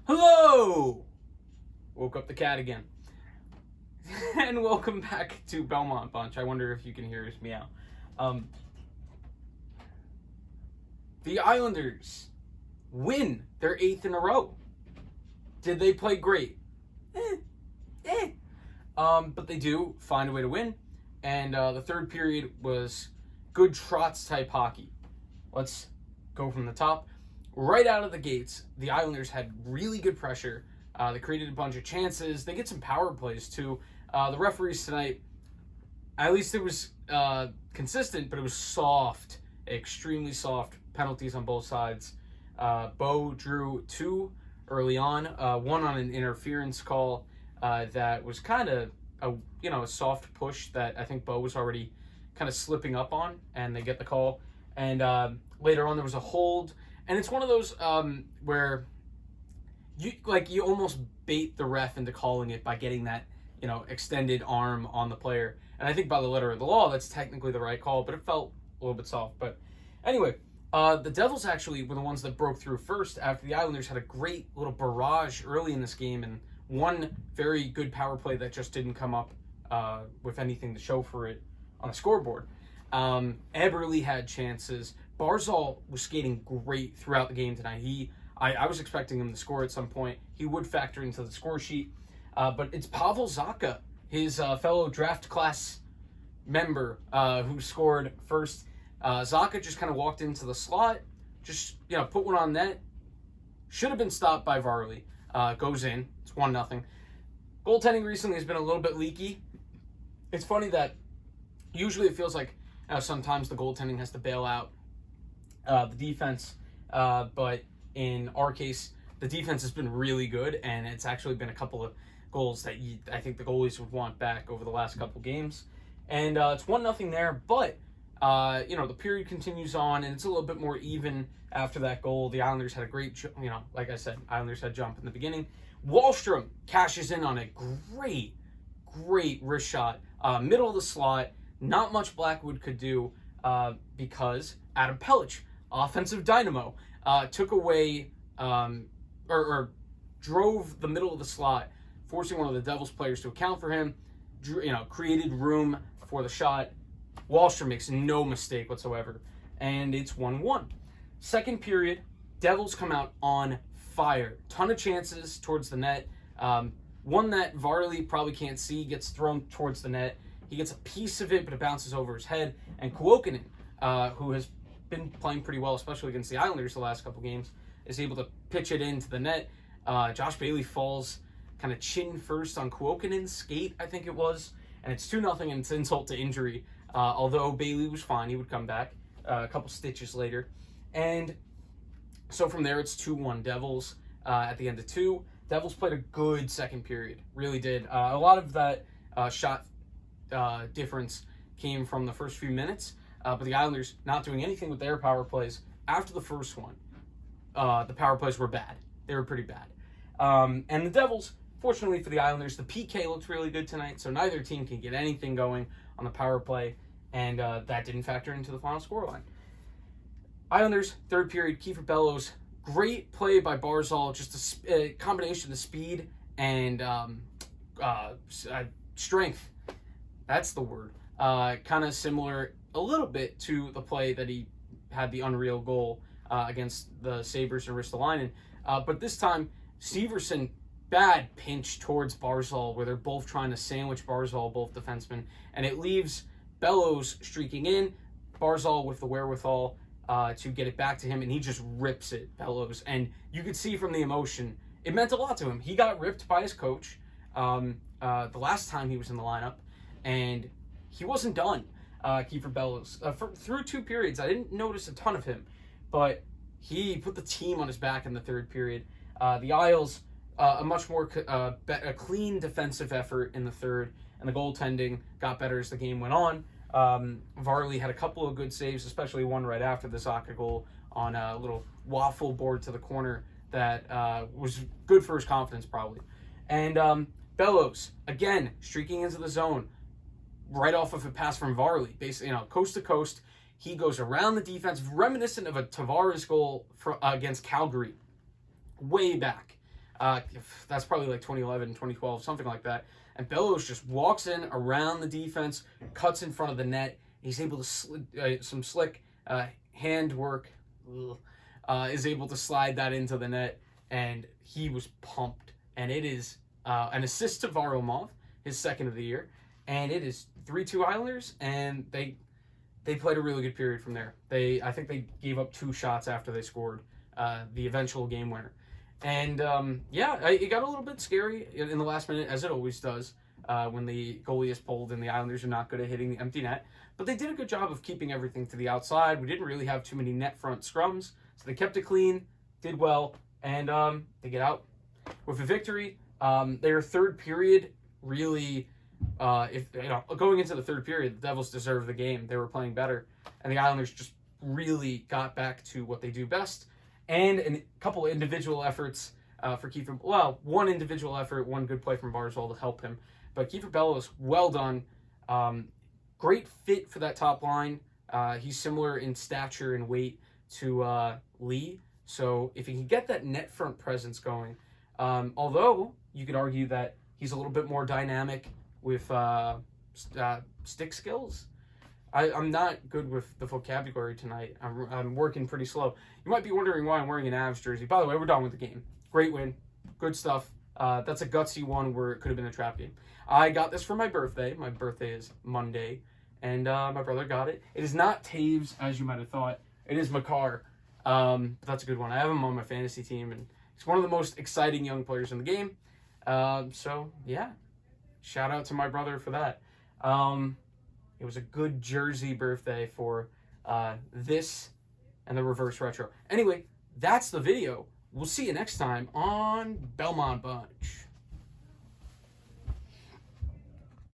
Hello! Woke up the cat again. And welcome back to Belmont Bunch. I wonder if you can hear us meow. The Islanders win their 8th in a row. Did they play great? But they do find a way to win. And the third period was good Trotz type hockey. Let's go from the top. Right out of the gates, the Islanders had really good pressure. They created a bunch of chances. They get some power plays, too. The referees tonight, at least it was consistent, but it was soft, extremely soft penalties on both sides. Bo drew 2 early on, one on an interference call that was kind of a soft push that I think Bo was already kind of slipping up on, and they get the call. And later on, there was a hold. And it's one of those where you almost bait the ref into calling it by getting that, extended arm on the player. And I think by the letter of the law, that's technically the right call, but it felt a little bit soft. But anyway, the Devils actually were the ones that broke through first after the Islanders had a great little barrage early in this game and one very good power play that just didn't come up with anything to show for it on a scoreboard. Eberle had chances. Barzal was skating great throughout the game tonight. I was expecting him to score at some point. He would factor into the score sheet. But it's Pavel Zacha, his fellow draft class member, who scored first. Zacha just kind of walked into the slot, just put one on net. Should have been stopped by Varley. Goes in. It's 1-0. Goaltending recently has been a little bit leaky. It's funny that usually it feels like sometimes the goaltending has to bail out the defense, but in our case, the defense has been really good, and it's actually been a couple of goals that I think the goalies would want back over the last couple games. And it's 1-0 there, but the period continues on, and it's a little bit more even after that goal. The Islanders had a great, like I said, Islanders had jump in the beginning. Wallstrom cashes in on a great wrist shot, middle of the slot. Not much Blackwood could do because Adam Pelech, offensive dynamo, took away or drove the middle of the slot, forcing one of the Devils players to account for him. Created room for the shot. Wallstrom makes no mistake whatsoever, and it's 1-1. Second period, Devils come out on fire. Ton of chances towards the net. One that Varley probably can't see gets thrown towards the net. He gets a piece of it, but it bounces over his head. And Kuokkanen, who has been playing pretty well, especially against the Islanders the last couple games, is able to pitch it into the net. Josh Bailey falls kind of chin first on Kuokkanen's skate, I think it was. And it's 2-0, and it's insult to injury. Although Bailey was fine, he would come back a couple stitches later. And so from there, it's 2-1 Devils at the end of 2. Devils played a good second period, really did. A lot of that shot difference came from the first few minutes, but the Islanders not doing anything with their power plays after the first one. The power plays were bad. They were pretty bad. And the Devils, fortunately for the Islanders, the PK looked really good tonight, so neither team can get anything going on the power play, and that didn't factor into the final scoreline. Islanders, third period, Kief, Bellows, great play by Barzal, just a combination of speed and strength. That's the word. Kind of similar a little bit to the play that he had the unreal goal against the Sabres and Ristolainen. But this time, Severson, bad pinch towards Barzal, where they're both trying to sandwich Barzal, both defensemen, and it leaves Bellows streaking in, Barzal with the wherewithal to get it back to him, and he just rips it, Bellows. And you could see from the emotion, it meant a lot to him. He got ripped by his coach the last time he was in the lineup, and he wasn't done, Kiefer Bellows. Through 2 periods, I didn't notice a ton of him, but he put the team on his back in the third period. The Isles, a much more a clean defensive effort in the third, and the goaltending got better as the game went on. Varley had a couple of good saves, especially one right after the Zacha goal on a little waffle board to the corner that was good for his confidence, probably. And Bellows, again, streaking into the zone. right off of a pass from Varley, basically, coast to coast. He goes around the defense, reminiscent of a Tavares goal against Calgary way back. That's probably like 2011, 2012, something like that. And Bellows just walks in around the defense, cuts in front of the net. He's able to some slick hand work, is able to slide that into the net, and he was pumped. And it is an assist to Varlamov, his second of the year, and it is 3-2 Islanders, and they played a really good period from there. I think they gave up 2 shots after they scored the eventual game winner. And it got a little bit scary in the last minute, as it always does, when the goalie is pulled and the Islanders are not good at hitting the empty net. But they did a good job of keeping everything to the outside. We didn't really have too many net front scrums, so they kept it clean, did well, and they get out with a victory. Their third period really, going into the third period, the Devils deserved the game. They were playing better, and the Islanders just really got back to what they do best. And a couple of individual efforts for Kief. Well, one individual effort, one good play from Barzal to help him. But Kief Bellows, well done. Great fit for that top line. He's similar in stature and weight to Lee. So if he can get that net front presence going, although you could argue that he's a little bit more dynamic with stick skills. I'm not good with the vocabulary tonight. I'm working pretty slow. You might be wondering why I'm wearing an Avs jersey. By the way, we're done with the game. Great win. Good stuff. That's a gutsy one where it could have been a trap game. I got this for my birthday. My birthday is Monday. And my brother got it. It is not Taves, as you might have thought. It is Makar. But that's a good one. I have him on my fantasy team. And he's one of the most exciting young players in the game. So, yeah. Shout out to my brother for that. It was a good jersey birthday for this and the reverse retro. Anyway, that's the video. We'll see you next time on Belmont Bunch.